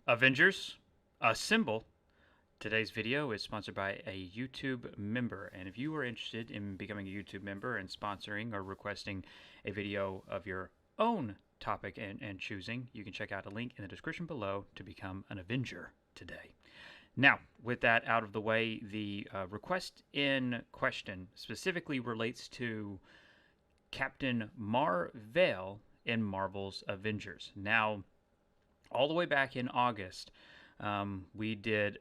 Avengers, assemble. Today's video is sponsored by a YouTube member, and if you are interested in becoming a YouTube member and sponsoring or requesting a video of your own topic and choosing, you can check out a link in the description below to become an Avenger today. Now, with that out of the way, the request in question specifically relates to Captain Vell in Marvel's Avengers. Now, all the way back in August, we did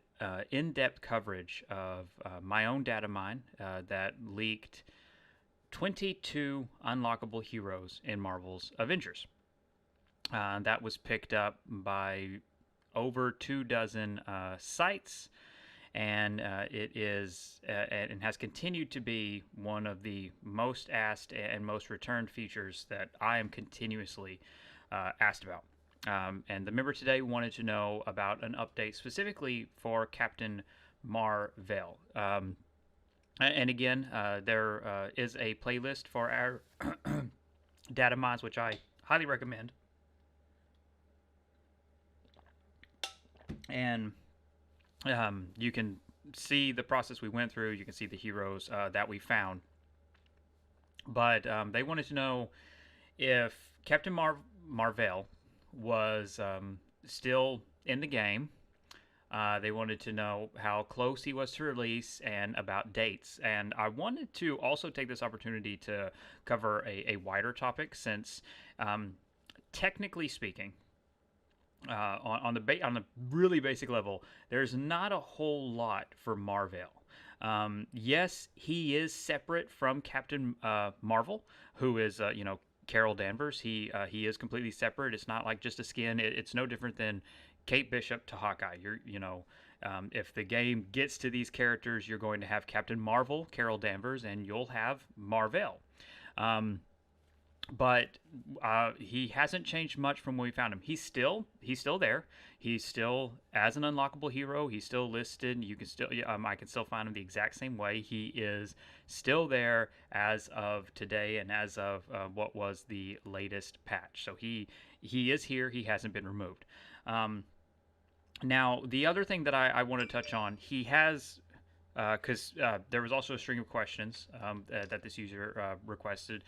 in-depth coverage of my own Datamine that leaked 22 unlockable heroes in Marvel's Avengers. That was picked up by over 24 sites, and it is and has continued to be one of the most asked and most returned features that I am continuously asked about. And the member today wanted to know about an update specifically for Captain Vell. And again, there is a playlist for our data mines, which I highly recommend. And you can see the process we went through. You can see the heroes that we found. But they wanted to know if Captain Marvel was still in the game. They wanted to know how close he was to release and about dates. And I wanted to also take this opportunity to cover a wider topic, since technically speaking, on the really basic level, there's not a whole lot for Marvel. Yes, he is separate from Captain Marvel, who is Carol Danvers. He is completely separate. It's not like just a skin. It's no different than Kate Bishop to Hawkeye. If the game gets to these characters, you're going to have Captain Marvel, Carol Danvers, and you'll have Marvel. But he hasn't changed much from when we found him. He's still there. He's still as an unlockable hero. He's still listed. You can still I can still find him the exact same way. He is still there as of today and as of what was the latest patch. So he is here. He hasn't been removed. Now, the other thing that I want to touch on, he has, because there was also a string of questions that this user requested.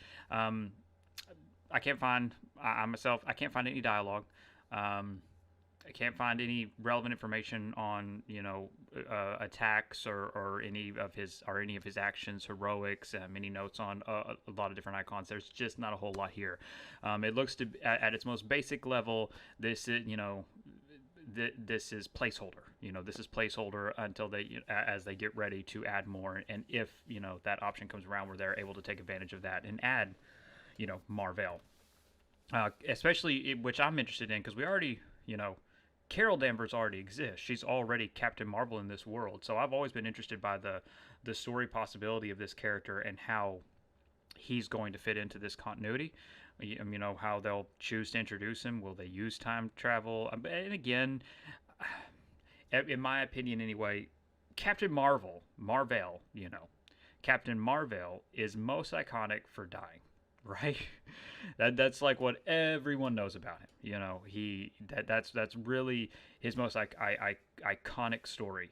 I can't find, I can't find any dialogue. I can't find any relevant information on, attacks or any of his actions, heroics, any notes on a lot of different icons. There's just not a whole lot here. It looks to, at its most basic level, this is, this is placeholder. This is placeholder until as they get ready to add more, and if that option comes around where they're able to take advantage of that and add Marvel, especially which I'm interested in, because we already Carol Danvers already exists. She's already Captain Marvel in this world, so I've always been interested by the story possibility of this character and how he's going to fit into this continuity. How they'll choose to introduce him. Will they use time travel? And again, in my opinion anyway, Captain Marvel, Captain Marvel is most iconic for dying, right? That's like what everyone knows about him. That's really his most iconic story.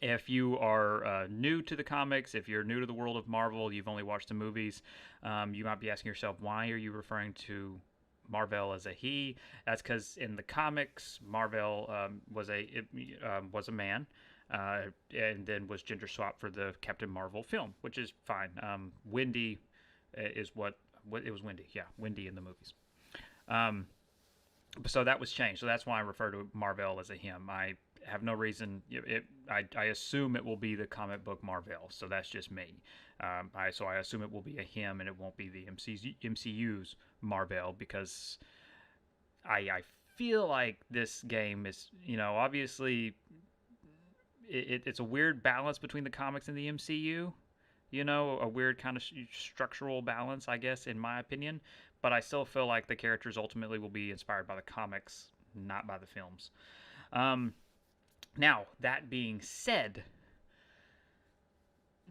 If you are new to the comics, if you're new to the world of Marvel, you've only watched the movies, you might be asking yourself, why are you referring to Marvel as a he? That's because in the comics, Marvel was a man, and then was gender swapped for the Captain Marvel film, which is fine. Wendy is what it was. Wendy in the movies. So that was changed. So that's why I refer to Marvel as a him. I have no reason. I assume it will be the comic book Marvel. So that's just me. I assume it will be a him, and it won't be the MCU's Marvel, because I feel like this game is obviously it's a weird balance between the comics and the MCU. A weird kind of structural balance, I guess, in my opinion. But I still feel like the characters ultimately will be inspired by the comics, not by the films. Now, that being said,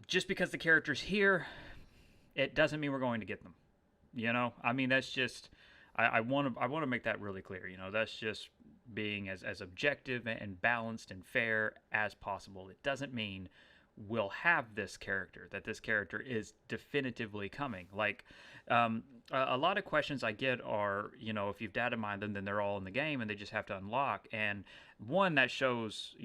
just because the character's here, it doesn't mean we're going to get them. That's just, I want to make that really clear. That's just being as objective and balanced and fair as possible. It doesn't mean we'll have this character, that this character is definitively coming. Like, a lot of questions I get are, if you've data mined them, then they're all in the game and they just have to unlock. And one, that shows,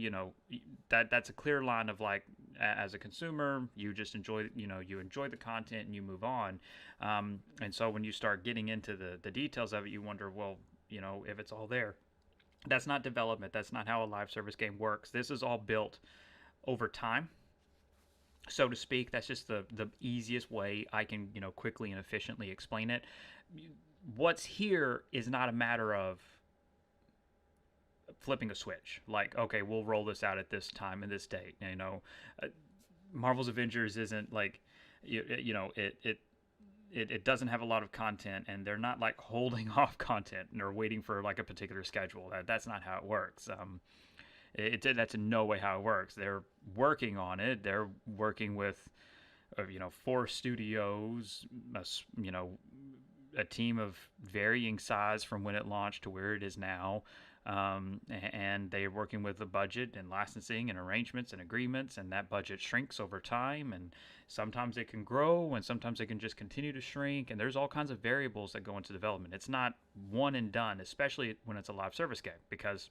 that's a clear line of like, as a consumer, you just enjoy, you enjoy the content and you move on. And so when you start getting into the details of it, you wonder, well, if it's all there. That's not development. That's not how a live service game works. This is all built over time, so to speak. That's just the easiest way I can quickly and efficiently explain it. What's here is not a matter of flipping a switch. Like, okay, we'll roll this out at this time and this date. Marvel's Avengers isn't like, it doesn't have a lot of content, and they're not like holding off content or waiting for like a particular schedule. That's not how it works. That's in no way how it works. They're working on it. They're working with, 4 studios, a team of varying size from when it launched to where it is now. And they're working with a budget and licensing and arrangements and agreements, and that budget shrinks over time, and sometimes it can grow and sometimes it can just continue to shrink, and there's all kinds of variables that go into development. It's not one and done, especially when it's a live service game, because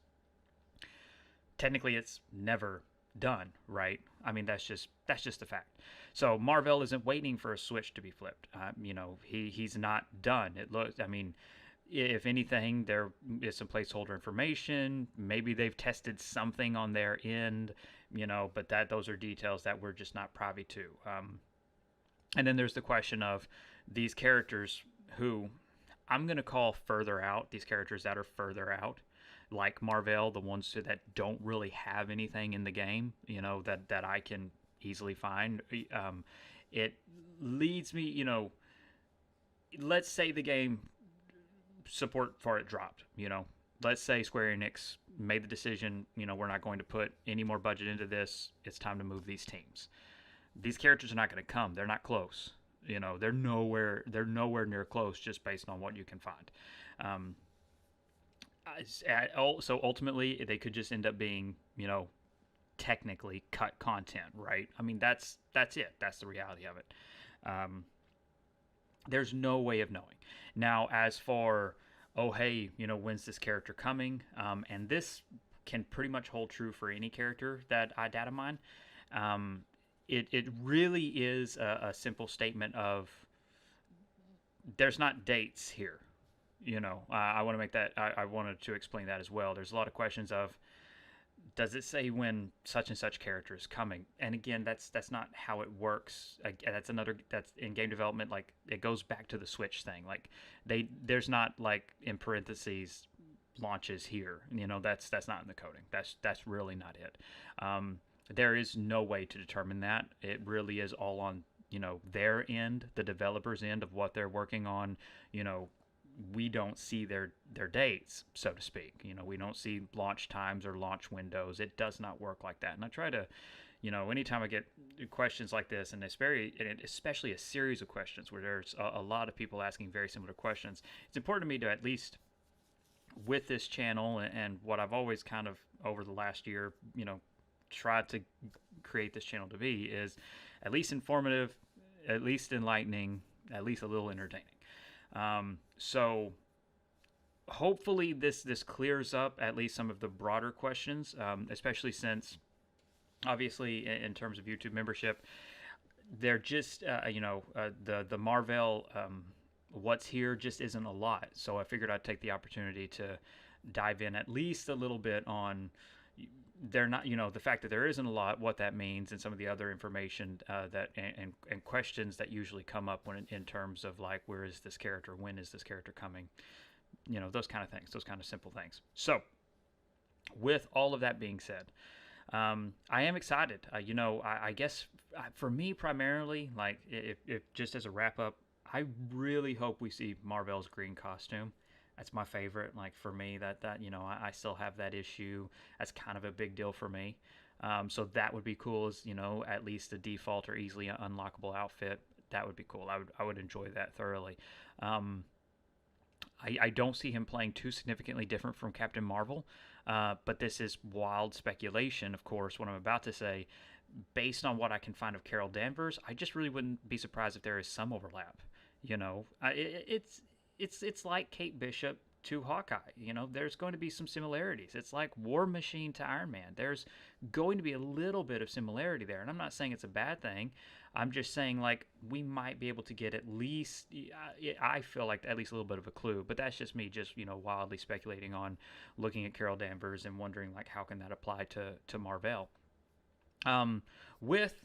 technically it's never done, right? I mean, that's just a fact. So Marvel isn't waiting for a switch to be flipped. He's not done. If anything, there is some placeholder information. Maybe they've tested something on their end, but those are details that we're just not privy to. And then there's the question of these characters who I'm going to call further out, these characters that are further out, like Marvel, the ones that don't really have anything in the game, that I can easily find. It leads me, let's say the game support for it dropped. Let's say Square Enix made the decision, we're not going to put any more budget into this. It's time to move these teams. These characters are not going to come. They're not close. They're nowhere near close, just based on what you can find. So ultimately, they could just end up being, technically cut content, right? I mean, that's it. That's the reality of it. There's no way of knowing. Now, as for, when's this character coming? And this can pretty much hold true for any character that I data mine. It really is a simple statement of, there's not dates here. I want to make that, I wanted to explain that as well. There's a lot of questions of, does it say when such and such character is coming? And again, that's not how it works. That's in game development. Like, it goes back to the Switch thing. Like, there's not like in parentheses launches here. That's not in the coding. That's really not it. There is no way to determine that. It really is all on their end, the developer's end of what they're working on. We don't see their dates, so to speak. We don't see launch times or launch windows. It does not work like that. And I try to, anytime I get questions like this, and especially a series of questions where there's a lot of people asking very similar questions, it's important to me to, at least with this channel and what I've always kind of over the last year, tried to create this channel to be, is at least informative, at least enlightening, at least a little entertaining. So hopefully this clears up at least some of the broader questions, especially since obviously in terms of YouTube membership, they're just, the Marvel, what's here just isn't a lot. So I figured I'd take the opportunity to dive in at least a little bit on, they're not, the fact that there isn't a lot, what that means, and some of the other information and questions that usually come up when in terms of like, where is this character, when is this character coming, those kind of things, those kind of simple things. So with all of that being said, I am excited. I guess for me primarily, like if just as a wrap up, I really hope we see Marvel's green costume. That's my favorite. Like, for me, that I still have that issue. That's kind of a big deal for me. So that would be cool, as at least a default or easily unlockable outfit. That would be cool. I would enjoy that thoroughly. I don't see him playing too significantly different from Captain Marvel. But this is wild speculation, of course, what I'm about to say. Based on what I can find of Carol Danvers, I just really wouldn't be surprised if there is some overlap. It's like Kate Bishop to Hawkeye. There's going to be some similarities. It's like War Machine to Iron Man. There's going to be a little bit of similarity there, and I'm not saying it's a bad thing. I'm just saying, like, we might be able to get at least, I feel like at least a little bit of a clue, but that's just me just, wildly speculating on looking at Carol Danvers and wondering, like, how can that apply to Marvel? With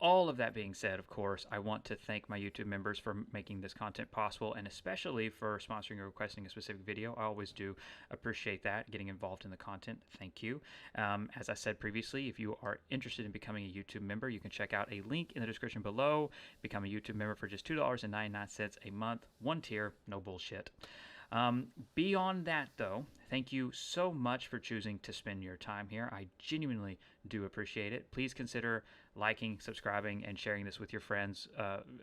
all of that being said, of course, I want to thank my YouTube members for making this content possible, and especially for sponsoring or requesting a specific video. I always do appreciate that, getting involved in the content. Thank you. As I said previously, if you are interested in becoming a YouTube member, you can check out a link in the description below. Become a YouTube member for just $2.99 a month. One tier, no bullshit. Beyond that, though, thank you so much for choosing to spend your time here. I genuinely do appreciate it. Please consider liking, subscribing, and sharing this with your friends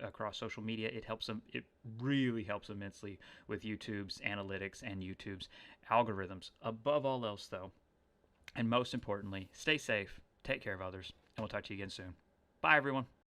across social media. It really helps immensely with YouTube's analytics and YouTube's algorithms. Above all else, though, and most importantly, stay safe, take care of others, and we'll talk to you again soon. Bye, everyone.